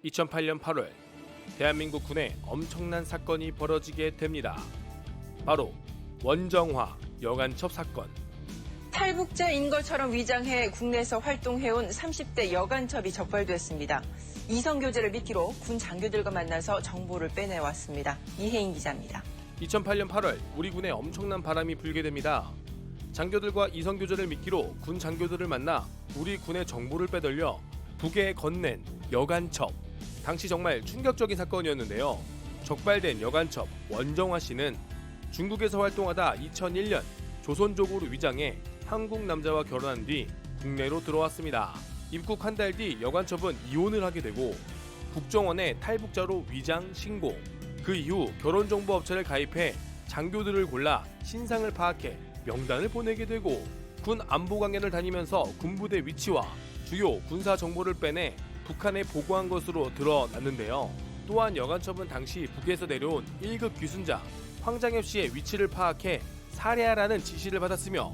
2008년 8월 대한민국 군에 엄청난 사건이 벌어지게 됩니다. 바로 원정화 여간첩 사건. 탈북자인 것처럼 위장해 국내에서 활동해온 30대 여간첩이 적발됐습니다. 이성교제를 미끼로 군 장교들과 만나서 정보를 빼내왔습니다. 이혜인 기자입니다. 2008년 8월 우리 군에 엄청난 바람이 불게 됩니다. 장교들과 이성교제를 미끼로 군 장교들을 만나 우리 군의 정보를 빼돌려 북에 건넨 여간첩. 당시 정말 충격적인 사건이었는데요. 적발된 여간첩 원정화 씨는 중국에서 활동하다 2001년 조선족으로 위장해 한국 남자와 결혼한 뒤 국내로 들어왔습니다. 입국 한 달 뒤 여간첩은 이혼을 하게 되고 국정원에 탈북자로 위장 신고. 그 이후 결혼정보업체를 가입해 장교들을 골라 신상을 파악해 명단을 보내게 되고 군 안보 강연을 다니면서 군부대 위치와 주요 군사 정보를 빼내 북한에 보고한 것으로 드러났는데요. 또한 여간첩은 당시 북에서 내려온 1급 귀순자 황장엽 씨의 위치를 파악해 살해하라는 지시를 받았으며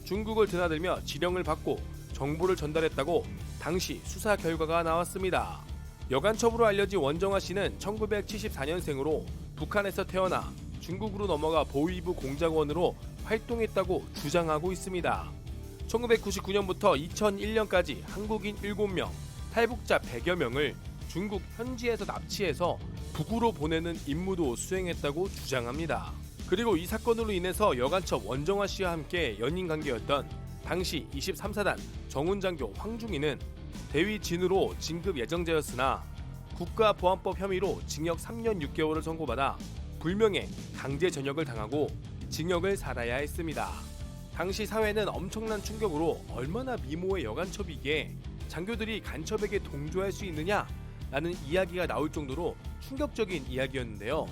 중국을 드나들며 지령을 받고 정보를 전달했다고 당시 수사 결과가 나왔습니다. 여간첩으로 알려진 원정화 씨는 1974년생으로 북한에서 태어나 중국으로 넘어가 보위부 공작원으로 활동했다고 주장하고 있습니다. 1999년부터 2001년까지 한국인 7명, 탈북자 100여 명을 중국 현지에서 납치해서 북으로 보내는 임무도 수행했다고 주장합니다. 그리고 이 사건으로 인해서 여간첩 원정화 씨와 함께 연인 관계였던 당시 23사단 정훈장교 황중이는 대위 진으로 진급 예정자였으나 국가보안법 혐의로 징역 3년 6개월을 선고받아 불명예 강제 전역을 당하고 징역을 살아야 했습니다. 당시 사회는 엄청난 충격으로 얼마나 미모의 여간첩이기에 장교들이 간첩에게 동조할 수 있느냐? 라는 이야기가 나올 정도로 충격적인 이야기였는데요.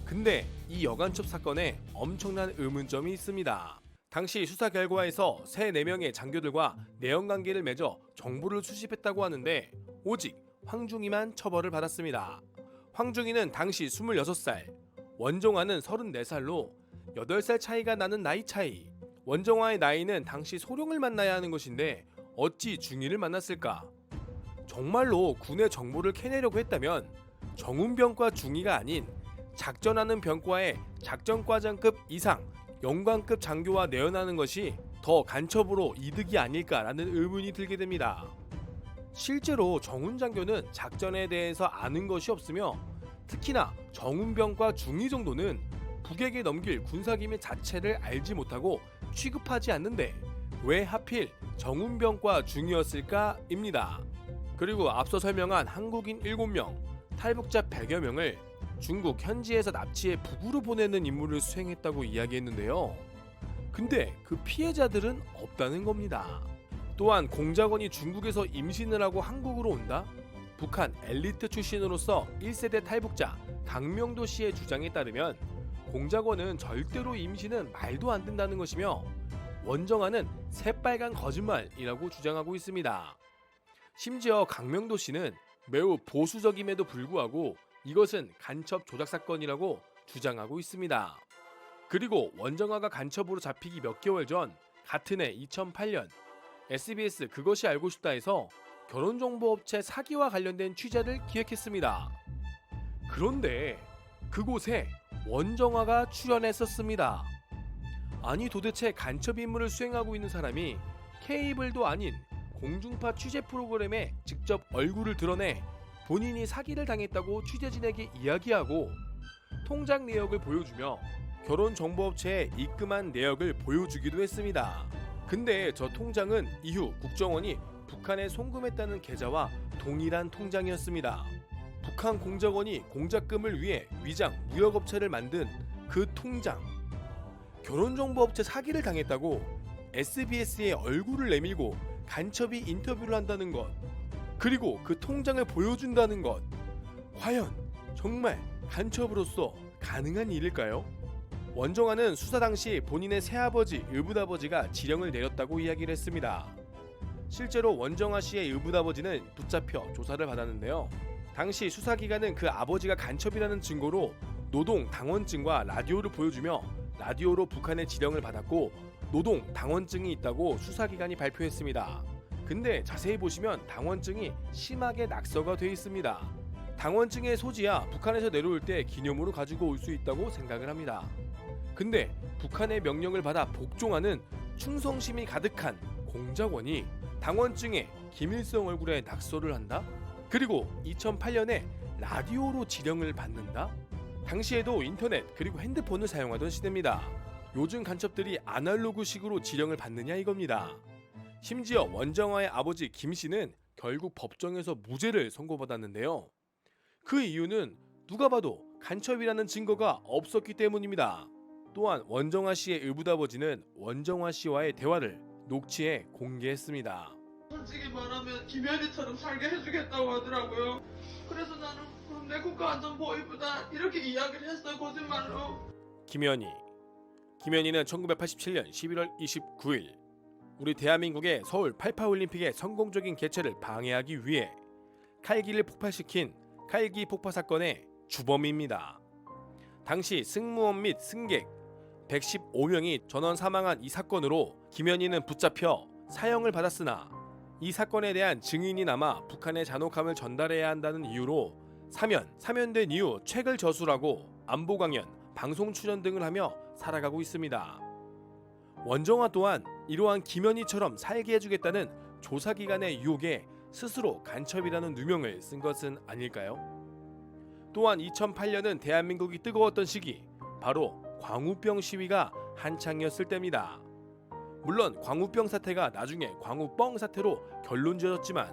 근데 이 여간첩 사건에 엄청난 의문점이 있습니다. 당시 수사 결과에서 새 4명의 장교들과 내연관계를 맺어 정보를 수집했다고 하는데 오직 황중이만 처벌을 받았습니다. 황중이는 당시 26살, 원정화는 34살로 8살 차이가 나는 나이 차이. 원정화의 나이는 당시 소령을 만나야 하는 것인데 어찌 중위를 만났을까? 정말로 군의 정보를 캐내려고 했다면 정훈병과 중위가 아닌 작전하는 병과의 작전과장급 이상 영관급 장교와 내연하는 것이 더 간첩으로 이득이 아닐까라는 의문이 들게 됩니다. 실제로 정훈 장교는 작전에 대해서 아는 것이 없으며 특히나 정훈병과 중위 정도는 북에게 넘길 군사기밀 자체를 알지 못하고 취급하지 않는데 왜 하필 정훈병과 중위였을까입니다. 그리고 앞서 설명한 한국인 7명, 탈북자 100여 명을 중국 현지에서 납치해 북으로 보내는 임무를 수행했다고 이야기했는데요. 근데 그 피해자들은 없다는 겁니다. 또한 공작원이 중국에서 임신을 하고 한국으로 온다? 북한 엘리트 출신으로서 1세대 탈북자 강명도 씨의 주장에 따르면 공작원은 절대로 임신은 말도 안 된다는 것이며 원정화는 새빨간 거짓말이라고 주장하고 있습니다. 심지어 강명도 씨는 매우 보수적임에도 불구하고 이것은 간첩 조작 사건이라고 주장하고 있습니다. 그리고 원정화가 간첩으로 잡히기 몇 개월 전 같은 해 2008년 SBS 그것이 알고 싶다에서 결혼정보업체 사기와 관련된 취재를 기획했습니다. 그런데 그곳에 원정화가 출연했었습니다. 아니 도대체 간첩 임무를 수행하고 있는 사람이 케이블도 아닌 공중파 취재 프로그램에 직접 얼굴을 드러내 본인이 사기를 당했다고 취재진에게 이야기하고 통장 내역을 보여주며 결혼정보업체에 입금한 내역을 보여주기도 했습니다. 근데 저 통장은 이후 국정원이 북한에 송금했다는 계좌와 동일한 통장이었습니다. 북한 공작원이 공작금을 위해 위장 무역업체를 만든 그 통장. 결혼정보업체 사기를 당했다고 SBS에 얼굴을 내밀고 간첩이 인터뷰를 한다는 것, 그리고 그 통장을 보여준다는 것, 과연 정말 간첩으로서 가능한 일일까요? 원정화는 수사 당시 본인의 새아버지, 의붓아버지가 지령을 내렸다고 이야기를 했습니다. 실제로 원정화 씨의 의붓아버지는 붙잡혀 조사를 받았는데요. 당시 수사기관은 그 아버지가 간첩이라는 증거로 노동 당원증과 라디오를 보여주며 라디오로 북한의 지령을 받았고 노동 당원증이 있다고 수사기관이 발표했습니다. 근데 자세히 보시면 당원증이 심하게 낙서가 돼 있습니다. 당원증의 소지야 북한에서 내려올 때 기념으로 가지고 올 수 있다고 생각을 합니다. 근데 북한의 명령을 받아 복종하는 충성심이 가득한 공작원이 당원증에 김일성 얼굴에 낙서를 한다? 그리고 2008년에 라디오로 지령을 받는다? 당시에도 인터넷 그리고 핸드폰을 사용하던 시대입니다. 요즘 간첩들이 아날로그식으로 지령을 받느냐 이겁니다. 심지어 원정화의 아버지 김 씨는 결국 법정에서 무죄를 선고받았는데요. 그 이유는 누가 봐도 간첩이라는 증거가 없었기 때문입니다. 또한 원정화 씨의 의붓아버지는 원정화 씨와의 대화를 녹취해 공개했습니다. 솔직히 말하면 김현희처럼 살게 해주겠다고 하더라고요. 그래서 나는 그럼 내 국가안전보위부다 이렇게 이야기를 했어요, 거짓말로. 김현희는 1987년 11월 29일 우리 대한민국의 서울 88올림픽의 성공적인 개최를 방해하기 위해 칼기를 폭발시킨 칼기 폭파 사건의 주범입니다. 당시 승무원 및 승객 115명이 전원 사망한 이 사건으로 김현희는 붙잡혀 사형을 받았으나 이 사건에 대한 증인이 남아 북한의 잔혹함을 전달해야 한다는 이유로 사면된 이후 책을 저술하고 안보 강연, 방송 출연 등을 하며 살아가고 있습니다. 원정화 또한 이러한 김현희처럼 살게 해주겠다는 조사기관의 유혹에 스스로 간첩이라는 누명을 쓴 것은 아닐까요? 또한 2008년은 대한민국이 뜨거웠던 시기, 바로 광우병 시위가 한창이었을 때입니다. 물론 광우병 사태가 나중에 광우뻥 사태로 결론 지어졌지만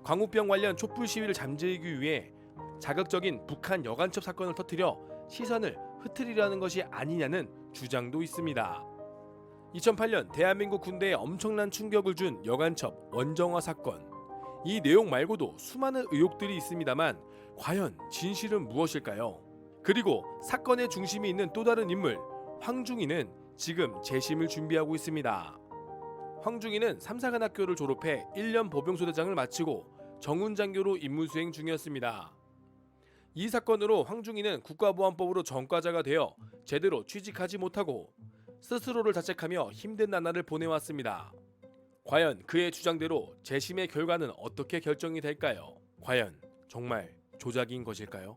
광우병 관련 촛불 시위를 잠재우기 위해 자극적인 북한 여간첩 사건을 터뜨려 시선을 흐트리려는 것이 아니냐는 주장도 있습니다. 2008년 대한민국 군대에 엄청난 충격을 준 여간첩 원정화 사건. 이 내용 말고도 수많은 의혹들이 있습니다만 과연 진실은 무엇일까요? 그리고 사건의 중심이 있는 또 다른 인물 황중이는 지금 재심을 준비하고 있습니다. 황중이는 삼사관학교를 졸업해 1년 보병소대장을 마치고 정훈장교로 임무수행 중이었습니다. 이 사건으로 황중이는 국가보안법으로 전과자가 되어 제대로 취직하지 못하고 스스로를 자책하며 힘든 나날을 보내왔습니다. 과연 그의 주장대로 재심의 결과는 어떻게 결정이 될까요? 과연 정말 조작인 것일까요?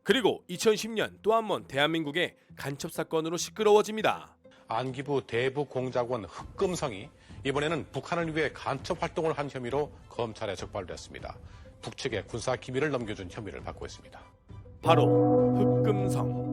그리고 2010년 또 한 번 대한민국의 간첩 사건으로 시끄러워집니다. 안기부 대북공작원 흑금성이 이번에는 북한을 위해 간첩 활동을 한 혐의로 검찰에 적발됐습니다. 북측에 군사 기밀을 넘겨준 혐의를 받고 있습니다. 바로 흑금성.